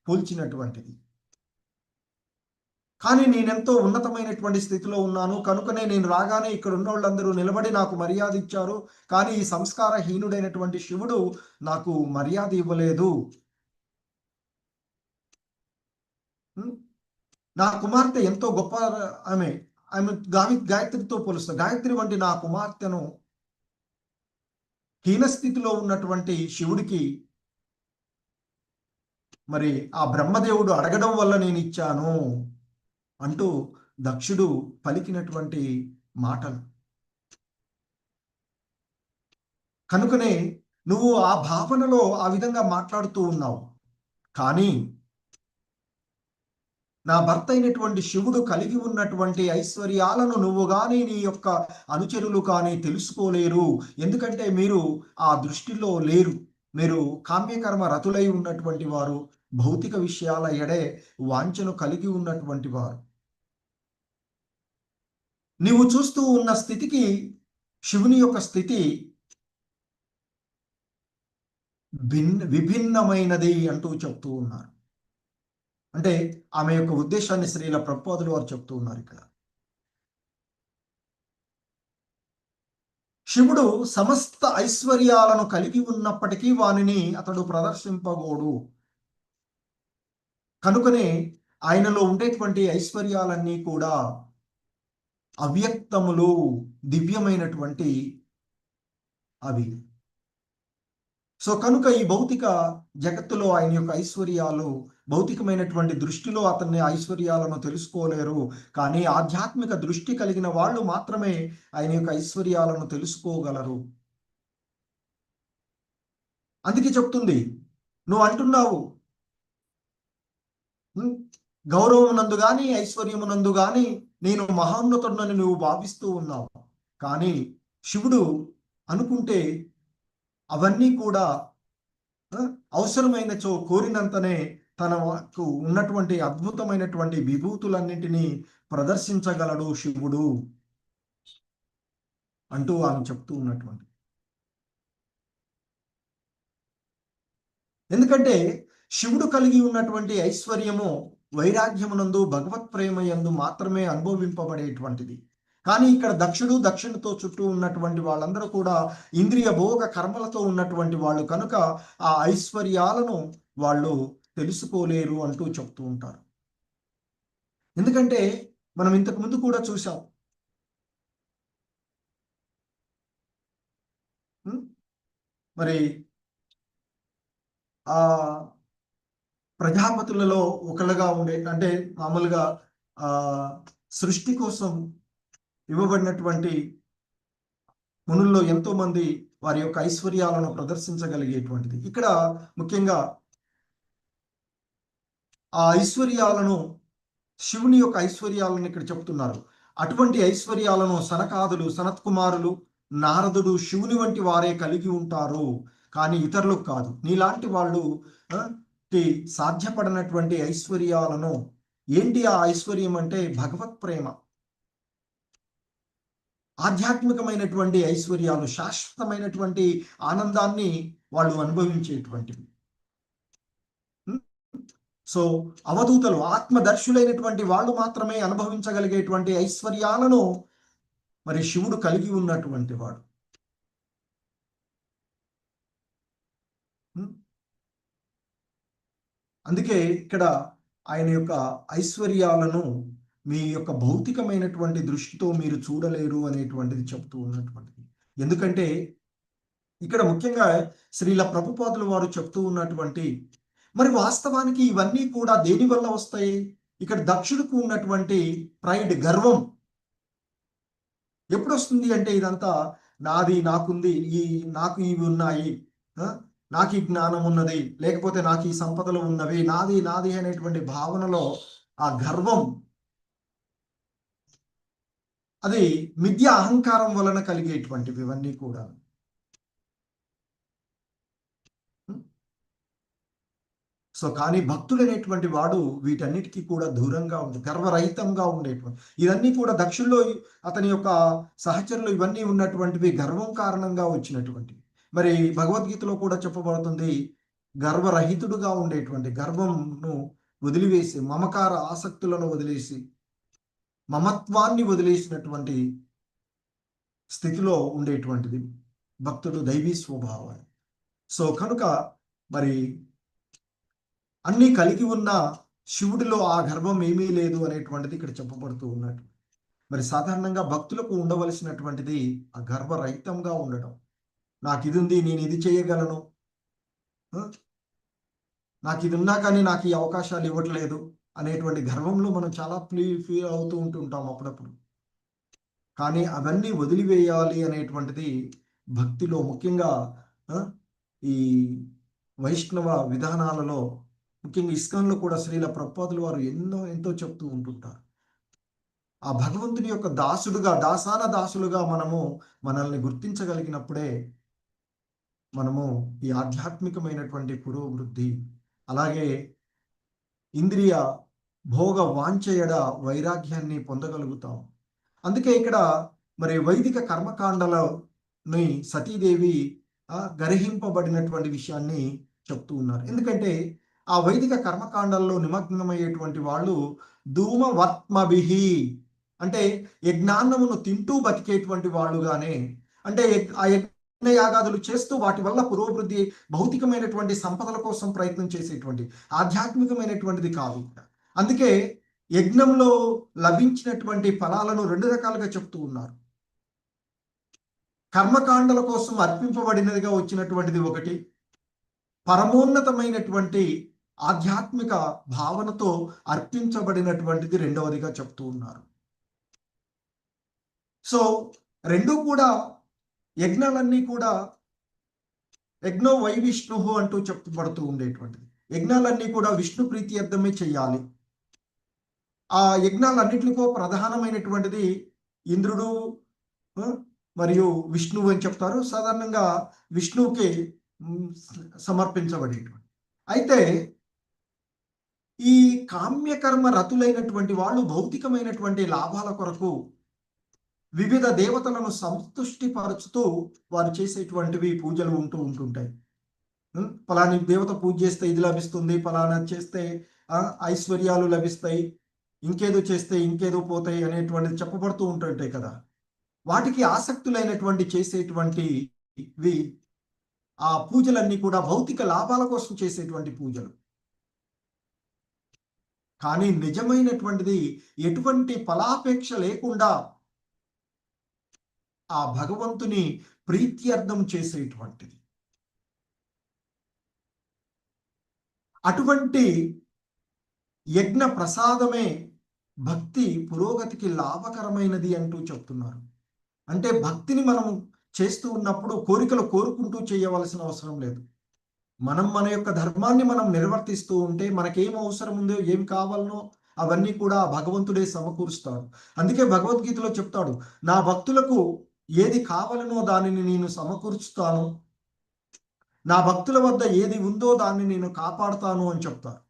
పోల్చినటువంటిది. కానీ నేనెంతో ఉన్నతమైనటువంటి స్థితిలో ఉన్నాను కనుకనే నేను రాగానే ఇక్కడ ఉన్న వాళ్ళందరూ నిలబడి నాకు మర్యాద ఇచ్చారు, కానీ ఈ సంస్కారహీనుడైనటువంటి శివుడు నాకు మర్యాద ఇవ్వలేదు. నా కుమార్తె ఎంతో గొప్ప, ఆమె ఆమె గాయత్రితో పోలుస్తా. గాయత్రి వంటి నా కుమార్తెను హీనస్థితిలో ఉన్నటువంటి శివుడికి మరి ఆ బ్రహ్మదేవుడు అడగడం వల్ల నేను ఇచ్చాను అంటూ దక్షుడు పలికినటువంటి మాటలు. కనుకనే నువ్వు ఆ భావనలో ఆ విధంగా మాట్లాడుతూ ఉన్నావు. కానీ నా భర్త అయినటువంటి శివుడు కలిగి ఉన్నటువంటి ఐశ్వర్యాలను నువ్వు కానీ నీ యొక్క అనుచరులు కానీ తెలుసుకోలేరు. ఎందుకంటే మీరు ఆ దృష్టిలో లేరు. మీరు కామ్యకర్మ రతులై ఉన్నటువంటి వారు, భౌతిక విషయాల ఎడే వాంఛను కలిగి ఉన్నటువంటి వారు. నీవు చూస్తూ ఉన్న స్థితికి శివుని యొక్క స్థితి విభిన్నమైనది అంటూ చెప్తూ ఉన్నారు. అంటే ఆమె యొక్క ఉద్దేశాన్ని శ్రీల ప్రభుపాదులు వారు చెప్తూ ఉన్నారు. ఇక్కడ శివుడు సమస్త ఐశ్వర్యాలను కలిగి ఉన్నప్పటికీ వానిని అతడు ప్రదర్శింపగోడు. కనుకనే ఆయనలో ఉండేటువంటి ఐశ్వర్యాలన్నీ కూడా అవ్యక్తములు, దివ్యమైనటువంటి అవి. సో కనుక ఈ భౌతిక జగత్తులో ఆయన యొక్క ఐశ్వర్యాలు, భౌతికమైనటువంటి దృష్టిలో అతన్ని ఐశ్వర్యాలను తెలుసుకోలేరు. కానీ ఆధ్యాత్మిక దృష్టి కలిగిన వాళ్ళు మాత్రమే ఆయన యొక్క ఐశ్వర్యాలను తెలుసుకోగలరు. అందుకే చెప్తుంది, నువ్వు అంటున్నావు గౌరవమునందు గాని ఐశ్వర్యమునందు గాని నేను మహోన్నతుడనని నువ్వు భావిస్తూ ఉన్నావు. కానీ శివుడు అనుకుంటే అవన్నీ కూడా అవసరమైనచో కోరినంతనే తనకు ఉన్నటువంటి అద్భుతమైనటువంటి విభూతులన్నింటినీ ప్రదర్శించగలడు శివుడు అంటూ ఆమె చెప్తూ ఉన్నటువంటి. ఎందుకంటే శివుడు కలిగి ఉన్నటువంటి ఐశ్వర్యము వైరాగ్యమునందు, భగవత్ ప్రేమయందు మాత్రమే అనుభవింపబడేటువంటిది. కానీ ఇక్కడ దక్షిణతో చుట్టూ ఉన్నటువంటి వాళ్ళందరూ కూడా ఇంద్రియ భోగ కర్మలతో ఉన్నటువంటి వాళ్ళు కనుక ఆ ఐశ్వర్యాలను వాళ్ళు తెలుసుకోలేరు అంటూ చెప్తూ ఉంటారు. ఎందుకంటే మనం ఇంతకు ముందు కూడా చూసాం, మరి ఆ ప్రజాపతులలో ఒకళ్ళుగా ఉండే, అంటే మామూలుగా సృష్టి కోసం ఇవ్వబడినటువంటి మునుల్లో ఎంతో మంది వారి యొక్క ఐశ్వర్యాలను ప్రదర్శించగలిగేటువంటిది. ఇక్కడ ముఖ్యంగా ఆ ఐశ్వర్యాలను, శివుని యొక్క ఐశ్వర్యాలను ఇక్కడ చెప్తున్నారు. అటువంటి ఐశ్వర్యాలను సనకాదులు, సనత్కుమారులు, నారదుడు, శివుని వంటి వారే కలిగి ఉంటారు, కానీ ఇతరులకు కాదు. నీలాంటి వాళ్ళు సాధ్యపడినటువంటి ఐశ్వర్యాలను, ఏంటి ఆ ఐశ్వర్యం అంటే భగవత్ ప్రేమ, ఆధ్యాత్మికమైనటువంటి ఐశ్వర్యాలు, శాశ్వతమైనటువంటి ఆనందాన్ని వాళ్ళు అనుభవించేటువంటివి. సో అవధూతలు, ఆత్మదర్శులైనటువంటి వాళ్ళు మాత్రమే అనుభవించగలిగేటువంటి ఐశ్వర్యాలను మరి శివుడు కలిగి ఉన్నటువంటి వాడు. అందుకే ఇక్కడ ఆయన యొక్క ఐశ్వర్యాలను మీ యొక్క భౌతికమైనటువంటి దృష్టితో మీరు చూడలేరు అనేటువంటిది చెప్తూ ఉన్నటువంటిది. ఎందుకంటే ఇక్కడ ముఖ్యంగా శ్రీల ప్రభుపాదులు వారు చెప్తూ ఉన్నటువంటి, మరి వాస్తవానికి ఇవన్నీ కూడా దేని వల్ల వస్తాయి? ఇక్కడ దక్షుడికి ఉన్నటువంటి ప్రైడ్, గర్వం ఎప్పుడు వస్తుంది అంటే, ఇదంతా నాది, నాకుంది, నాకు ఇవి ఉన్నాయి, నాకు ఈ జ్ఞానం ఉన్నది, లేకపోతే నాకు ఈ సంపదలు ఉన్నవి, నాది నాది అనేటువంటి భావనలో ఆ గర్వం, అది మిథ్య అహంకారం వలన కలిగేటువంటివి ఇవన్నీ కూడా. సో కానీ భక్తుడు అనేటువంటి వాడు వీటన్నిటికీ కూడా దూరంగా ఉండే, గర్వరహితంగా ఉండేటువంటి, ఇవన్నీ కూడా దక్షుల్లో అతని యొక్క సహచరులు ఇవన్నీ ఉన్నటువంటివి గర్వం కారణంగా వచ్చినటువంటివి. మరి భగవద్గీతలో కూడా చెప్పబడుతుంది, గర్వరహితుడుగా ఉండేటువంటి, గర్వంను వదిలివేసి, మమకార ఆసక్తులను వదిలేసి, మమత్వాన్ని వదిలేసినటువంటి స్థితిలో ఉండేటువంటిది భక్తుడు, దైవీ స్వభావాన్ని. సో కనుక మరి అన్నీ కలిగి ఉన్న శివుడిలో ఆ గర్వం ఏమీ లేదు అనేటువంటిది ఇక్కడ చెప్పబడుతూ ఉన్నట్టు. మరి సాధారణంగా భక్తులకు ఉండవలసినటువంటిది ఆ గర్వరహితంగా ఉండడం. నాకు ఇది ఉంది, నేను ఇది చేయగలను, నాకు ఇది ఉన్నా కానీ నాకు ఈ అవకాశాలు ఇవ్వట్లేదు అనేటువంటి గర్వంలో మనం చాలా ఫీల్ అవుతూ ఉంటుంటాం అప్పుడప్పుడు. కానీ అవన్నీ వదిలివేయాలి అనేటువంటిది భక్తిలో, ముఖ్యంగా ఈ వైష్ణవ విధానాలలో, ముఖ్యంగా ఇస్కాన్లో కూడా శ్రీల ప్రభుపాదులు వారు ఎంతో చెప్తూ ఉంటుంటారు. ఆ భగవంతుని యొక్క దాసుడుగా, దాసాన దాసులుగా మనల్ని గుర్తించగలిగినప్పుడే మనము ఈ ఆధ్యాత్మికమైనటువంటి పురోవృద్ధి, అలాగే ఇంద్రియ భోగ వాంఛయడ వైరాగ్యాన్ని పొందగలుగుతాం. అందుకే ఇక్కడ మరి వైదిక కర్మకాండలని సతీదేవి గర్హింపబడినటువంటి విషయాన్ని చెప్తూ ఉన్నారు. ఎందుకంటే ఆ వైదిక కర్మకాండాల్లో నిమగ్నమయ్యేటువంటి వాళ్ళు ధూమవర్త్మభిహి, అంటే యజ్ఞాన్నమును తింటూ బతికేటువంటి వాళ్ళుగానే, అంటే ఆ యజ్ఞయాగాదులు చేస్తూ వాటి వల్ల పురోభివృద్ధి, భౌతికమైనటువంటి సంపదల కోసం ప్రయత్నం చేసేటువంటి, ఆధ్యాత్మికమైనటువంటిది కాదు. అందుకే యజ్ఞంలో లభించినటువంటి ఫలాలను 2 రకాలుగా చెప్తూ ఉన్నారు. కర్మకాండల కోసం అర్పింపబడినదిగా వచ్చినటువంటిది ఒకటి, పరమోన్నతమైనటువంటి ఆధ్యాత్మిక భావనతో అర్పించబడినటువంటిది రెండవదిగా చెప్తూ ఉన్నారు. సో రెండు కూడా, యజ్ఞాలన్నీ కూడా యజ్ఞో వై విష్ణు అంటూ చెప్పబడుతూ ఉండేటువంటిది. యజ్ఞాలన్నీ కూడా విష్ణు ప్రీత్యర్థమే చేయాలి. ఆ యజ్ఞాలన్నింటికో ప్రధానమైనటువంటిది ఇంద్రుడు మరియు విష్ణువు అని చెప్తారు. సాధారణంగా విష్ణువుకి సమర్పించబడేటువంటి. అయితే ఈ కామ్యకర్మ రతులైనటువంటి వాళ్ళు భౌతికమైనటువంటి లాభాల కొరకు వివిధ దేవతలను సంతుష్టిపరుచుతూ వారు చేసేటువంటివి పూజలు ఉంటుంటాయి. ఫలాని దేవత పూజ చేస్తే ఇది లభిస్తుంది, ఫలానా చేస్తే ఐశ్వర్యాలు లభిస్తాయి, ఇంకేదో చేస్తే ఇంకేదో పోతాయి అనేటువంటిది చెప్పబడుతూ ఉంటుంటాయి కదా. వాటికి ఆసక్తులైనటువంటి చేసేటువంటివి ఆ పూజలన్నీ కూడా భౌతిక లాభాల కోసం చేసేటువంటి పూజలు. కానీ నిజమైనటువంటిది ఎటువంటి ఫలాపేక్ష లేకుండా ఆ భగవంతుని ప్రీత్యర్థం చేసేటువంటిది. అటువంటి యజ్ఞ ప్రసాదమే భక్తి పురోగతికి లాభకరమైనది అంటూ చెప్తున్నారు. అంటే భక్తిని మనం చేస్తూ ఉన్నప్పుడు కోరికలు కోరుకుంటూ చేయవలసిన అవసరం లేదు. మన యొక్క ధర్మాన్ని మనం నిర్వర్తిస్తూ ఉంటే మనకేం అవసరం ఉందో, ఏం కావాలనో అవన్నీ కూడా భగవంతుడే సమకూరుస్తాడు. అందుకే భగవద్గీతలో చెప్తాడు, నా భక్తులకు ఏది కావాలనో దానిని నేను సమకూర్చుతాను, నా భక్తుల వద్ద ఏది ఉందో దాన్ని నేను కాపాడుతాను అని చెప్తారు.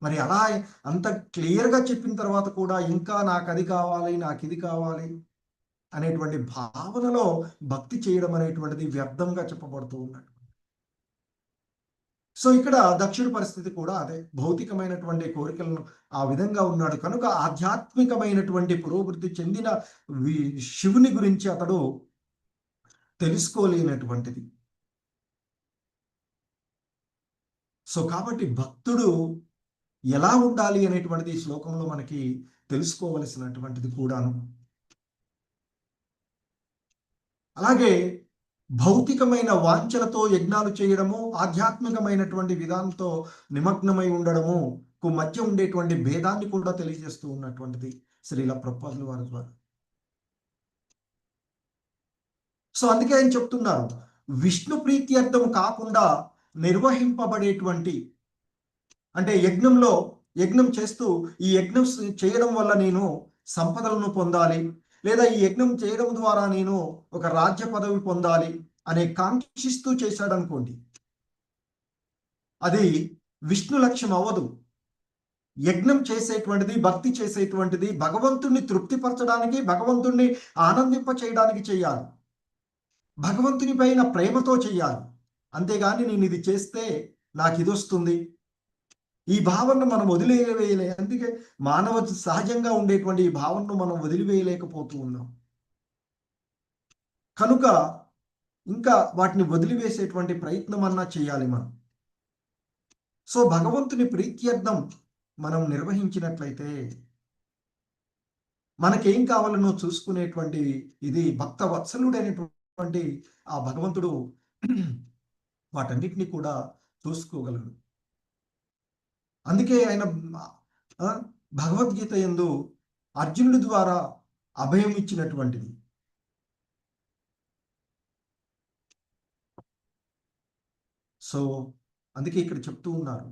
మరి అలా అంత క్లియర్గా చెప్పిన తర్వాత కూడా ఇంకా నాకు అది కావాలి, నాకు ఇది కావాలి అనేటువంటి భావనలో భక్తి చేయడం అనేటువంటిది వ్యర్థంగా చెప్పబడుతూ ఉన్నట్టు. సో ఇక్కడ దక్షుడి పరిస్థితి కూడా అదే, భౌతికమైనటువంటి కోరికలను ఆ విధంగా ఉన్నాడు కనుక ఆధ్యాత్మికమైనటువంటి పురోభివృద్ధి చెందిన శివుని గురించి అతడు తెలుసుకోలేనటువంటిది. సో కాబట్టి భక్తుడు ఎలా ఉండాలి అనేటువంటిది ఈ శ్లోకంలో మనకి తెలుసుకోవలసినటువంటిది కూడాను. అలాగే భౌతికమైన వాంఛలతో యజ్ఞాలు చేయడము, ఆధ్యాత్మికమైనటువంటి విధానంతో నిమగ్నమై ఉండడముకు మధ్య ఉండేటువంటి భేదాన్ని కూడా తెలియజేస్తూ ఉన్నటువంటిది శ్రీల ప్రభుపాదుల వారి ద్వారా. సో అందుకే ఆయన చెప్తున్నారు, విష్ణు ప్రీత్యర్థం కాకుండా నిర్వహింపబడేటువంటి, అంటే యజ్ఞం చేస్తూ ఈ యజ్ఞం చేయడం వల్ల నేను సంపదలను పొందాలి, లేదా ఈ యజ్ఞం చేయడం ద్వారా నేను ఒక రాజ్య పదవి పొందాలి అనే కాంక్షిస్తూ చేశాడు అనుకోండి, అది విష్ణు లక్ష్యం అవ్వదు. యజ్ఞం చేసేటువంటిది, భక్తి చేసేటువంటిది భగవంతుణ్ణి తృప్తిపరచడానికి, భగవంతుణ్ణి ఆనందింప చేయడానికి చేయాలి. భగవంతుని పైన ప్రేమతో చేయాలి. అంతేగాని నేను ఇది చేస్తే నాకు ఇది వస్తుంది, ఈ భావనను మనం వదిలివేయలే. అందుకే మానవ సహజంగా ఉండేటువంటి ఈ భావనను మనం వదిలివేయలేకపోతూ ఉన్నాం. కనుక ఇంకా వాటిని వదిలివేసేటువంటి ప్రయత్నం అన్నా చేయాలి మనం. సో భగవంతుని ప్రీత్యర్థం మనం నిర్వహించినట్లయితే మనకేం కావాలనో చూసుకునేటువంటి ఇది భక్త వత్సలుడైనటువంటి ఆ భగవంతుడు వాటన్నిటిని కూడా చూసుకోగలడు. అందుకే ఆయన భగవద్గీత యందు అర్జునుడి ద్వారా అభయం ఇచ్చినటువంటిది. సో అందుకే ఇక్కడ చెప్తూ ఉన్నారు,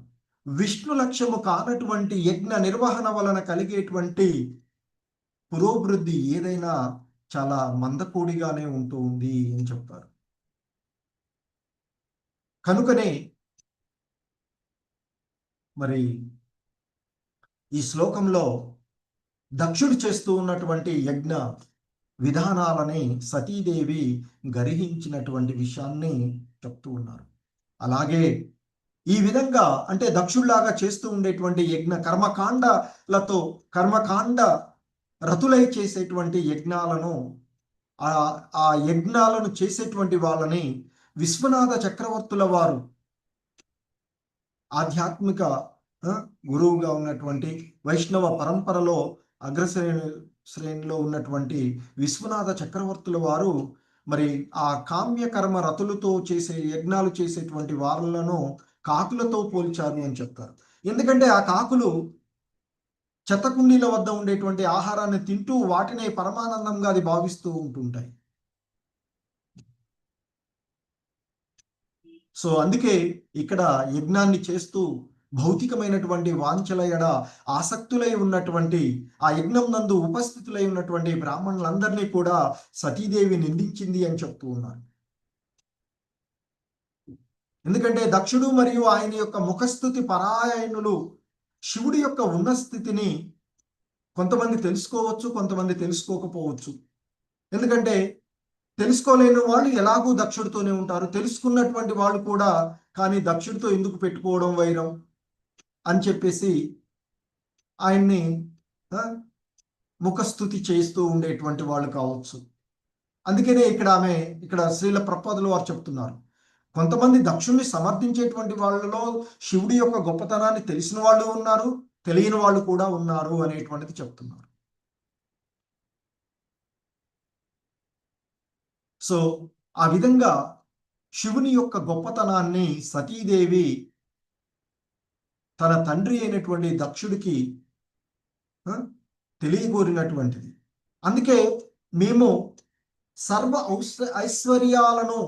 విష్ణు లక్ష్యము కానటువంటి యజ్ఞ నిర్వహణ వలన కలిగేటువంటి పురోభివృద్ధి ఏదైనా చాలా మందకోడిగానే ఉంటూ ఉంది అని చెప్తారు. కనుకనే మరి ఈ శ్లోకంలో దక్షుడు చేస్తూ ఉన్నటువంటి యజ్ఞ విధానాలని సతీదేవి గర్హించినటువంటి విషయాన్ని చెప్తూ ఉన్నారు. అలాగే ఈ విధంగా అంటే దక్షుడిలాగా చేస్తూ ఉండేటువంటి యజ్ఞ కర్మకాండ రతులై చేసేటువంటి యజ్ఞాలను ఆ యజ్ఞాలను చేసేటువంటి వాళ్ళని విశ్వనాథ చక్రవర్తుల వారు ఆధ్యాత్మిక గురువుగా ఉన్నటువంటి వైష్ణవ పరంపరలో శ్రేణిలో ఉన్నటువంటి విశ్వనాథ చక్రవర్తుల వారు మరి ఆ కామ్యకర్మ రతులతో చేసే యజ్ఞాలు చేసేటువంటి వారులను కాకులతో పోల్చారు అని చెప్తారు. ఎందుకంటే ఆ కాకులు చెత్తకుండీల వద్ద ఉండేటువంటి ఆహారాన్ని తింటూ వాటినే పరమానందంగా అది భావిస్తూ ఉంటుంటాయి. సో అందుకే ఇక్కడ యజ్ఞాన్ని చేస్తూ భౌతికమైనటువంటి వాంఛల ఎడ ఆసక్తులై ఉన్నటువంటి ఆ యజ్ఞం నందు ఉపస్థితులై ఉన్నటువంటి బ్రాహ్మణులందరినీ కూడా సతీదేవి నిందించింది అని చెప్తూ ఉన్నారు. ఎందుకంటే దక్షుడు మరియు ఆయన యొక్క ముఖస్థుతి పరాయణులు శివుడి యొక్క ఉన్న స్థితిని కొంతమంది తెలుసుకోవచ్చు, కొంతమంది తెలుసుకోకపోవచ్చు. ఎందుకంటే తెలుసుకోలేని వాళ్ళు ఎలాగూ దక్షుడితోనే ఉంటారు, తెలుసుకున్నటువంటి వాళ్ళు కూడా కానీ దక్షుడితో ఎందుకు పెట్టుకోవడం వైరం అని చెప్పేసి ఆయన్ని ముఖస్థుతి చేస్తూ ఉండేటువంటి వాళ్ళు కావచ్చు. అందుకనే ఇక్కడ శ్రీల ప్రభుపాదుల వారు చెప్తున్నారు, కొంతమంది దక్షుణ్ణి సమర్థించేటువంటి వాళ్ళలో శివుడి యొక్క గొప్పతనాన్ని తెలిసిన వాళ్ళు ఉన్నారు, తెలియని వాళ్ళు కూడా ఉన్నారు అనేటువంటిది చెప్తున్నారు. సో ఆ విధంగా శివుని యొక్క గొప్పతనాన్ని సతీదేవి తన తండ్రి అయినటువంటి దక్షుడికి తెలియగోరినటువంటిది. అందుకే మేము సర్వ ఐశ్వర్యాలను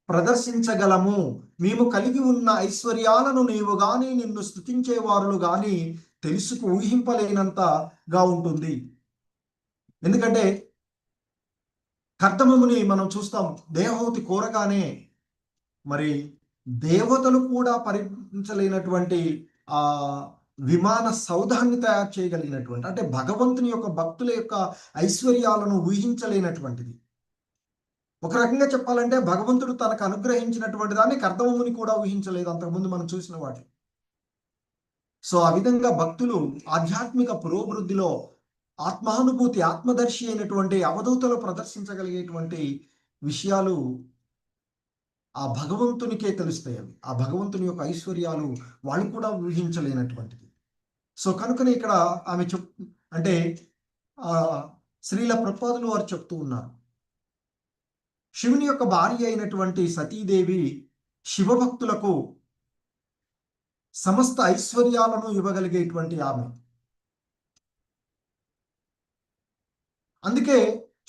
ప్రదర్శించగలము, మేము కలిగి ఉన్న ఐశ్వర్యాలను నీవు గాని నిన్ను స్తుతించే వారులు గాని ఊహింపలేనంతగా ఉంటుంది. ఎందుకంటే కర్దమముని మనం చూస్తాం, దేవహూతి కోరగానే మరి దేవతలు కూడా పరిగణించలేనటువంటి ఆ విమాన సౌధాన్ని తయారు చేయగలిగినటువంటి, అంటే భగవంతుని యొక్క భక్తుల యొక్క ఐశ్వర్యాలను ఊహించలేనటువంటిది. ఒక రకంగా చెప్పాలంటే భగవంతుడు తనకు అనుగ్రహించినటువంటి దాన్ని కర్దమముని కూడా ఊహించలేదు అంతకుముందు మనం చూసిన వాటి. సో ఆ విధంగా భక్తులు ఆధ్యాత్మిక పురోభివృద్ధిలో ఆత్మానుభూతి, ఆత్మదర్శి అయినటువంటి అవధూతలు ప్రదర్శించగలిగేటువంటి విషయాలు ఆ భగవంతునికే తెలుస్తాయి. అవి ఆ భగవంతుని యొక్క ఐశ్వర్యాలు వాళ్ళు కూడా ఊహించలేనటువంటిది. సో కనుకనే ఇక్కడ ఆమె అంటే శ్రీల ప్రభుపాదులు వారు చెప్తూ ఉన్నారు, శివుని యొక్క భార్య అయినటువంటి సతీదేవి శివభక్తులకు సమస్త ఐశ్వర్యాలను ఇవ్వగలిగేటువంటి ఆమె. అందుకే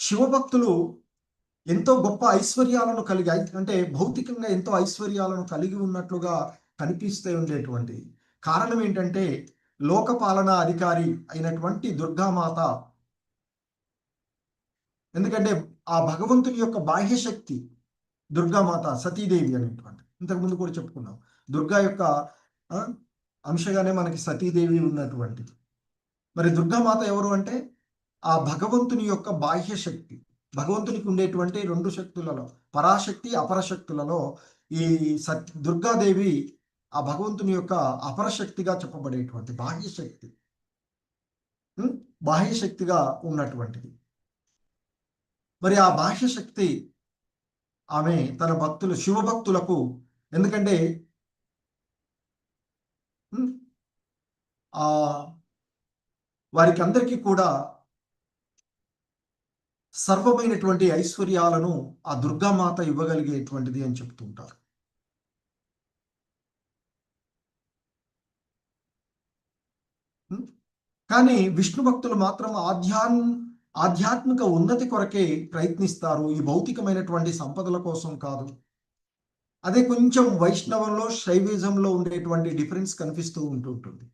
శివభక్తులు ఎంతో గొప్ప ఐశ్వర్యాలను కలిగి, అంటే భౌతికంగా ఎంతో ఐశ్వర్యాలను కలిగి ఉన్నట్లుగా కనిపిస్తూ ఉండేటువంటి కారణం ఏంటంటే లోకపాలన అధికారి అయినటువంటి దుర్గామాత. ఎందుకంటే ఆ భగవంతుని యొక్క బాహ్యశక్తి దుర్గామాత, సతీదేవి అనేటువంటి ఇంతకుముందు కూడా చెప్పుకున్నాం. దుర్గా యొక్క ఆ, అంశగానే మనకి సతీదేవి ఉన్నటువంటిది. మరి దుర్గామాత ఎవరు అంటే ఆ భగవంతుని యొక్క బాహ్య శక్తి. భగవంతునికి ఉండేటువంటి రెండు శక్తులలో, పరాశక్తి అపరశక్తులలో ఈ దుర్గాదేవి ఆ భగవంతుని యొక్క అపరశక్తిగా చెప్పబడేటువంటి బాహ్య శక్తి, బాహ్య శక్తిగా ఉన్నటువంటిది. మరి ఆ బాహ్య శక్తి ఆమె తన భక్తులు శివభక్తులకు, ఎందుకంటే ఆ వారికి అందరికీ కూడా సర్వమైనటువంటి ఐశ్వర్యాలను ఆ దుర్గామాత ఇవ్వగలిగేటువంటిది అని చెప్తుంటారు. కానీ విష్ణు భక్తులు మాత్రం ఆధ్యాత్మిక ఉన్నతి కొరకే ప్రయత్నిస్తారు, ఈ భౌతికమైనటువంటి సంపదల కోసం కాదు. అదే కొంచెం వైష్ణవంలో శైవిజంలో ఉండేటువంటి డిఫరెన్స్ కనిపిస్తూ ఉంటుంటుంది.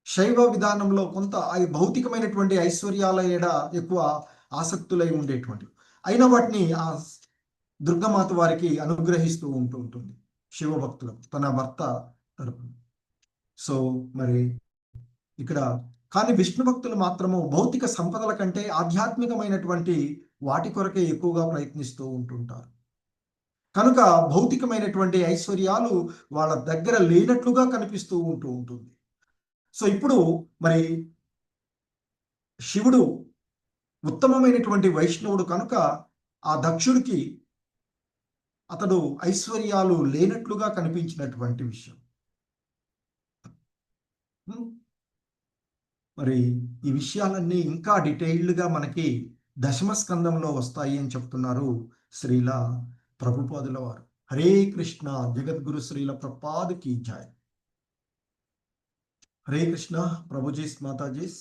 శైవ విధానంలో కొంత భౌతికమైనటువంటి ఐశ్వర్యాల ఎడ ఎక్కువ ఆసక్తులై ఉండేటువంటి, అయిన వాటిని ఆ దుర్గమాత వారికి అనుగ్రహిస్తూ ఉంటుంది శివభక్తులకు తన భర్త తరపున. సో మరి ఇక్కడ కానీ విష్ణు భక్తులు మాత్రము భౌతిక సంపదల కంటే ఆధ్యాత్మికమైనటువంటి వాటి కొరకే ఎక్కువగా ప్రయత్నిస్తూ ఉంటుంటారు. కనుక భౌతికమైనటువంటి ఐశ్వర్యాలు వాళ్ళ దగ్గర లేనట్లుగా కనిపిస్తూ ఉంటుంది. సో ఇప్పుడు మరి శివుడు ఉత్తమమైనటువంటి వైష్ణవుడు కనుక ఆ దక్షుడికి అతడు ఐశ్వర్యాలు లేనట్లుగా కనిపించినటువంటి విషయం. మరి ఈ విషయాలన్నీ ఇంకా డీటెయిల్డ్గా మనకి దశమ స్కందంలో వస్తాయి అని చెప్తున్నారు శ్రీల ప్రభుపాదుల వారు. హరే కృష్ణ. జగద్గురు శ్రీల ప్రభుపాద్ కీ జై. హరే కృష్ణ. ప్రభుజీస్ మాతాజీస్.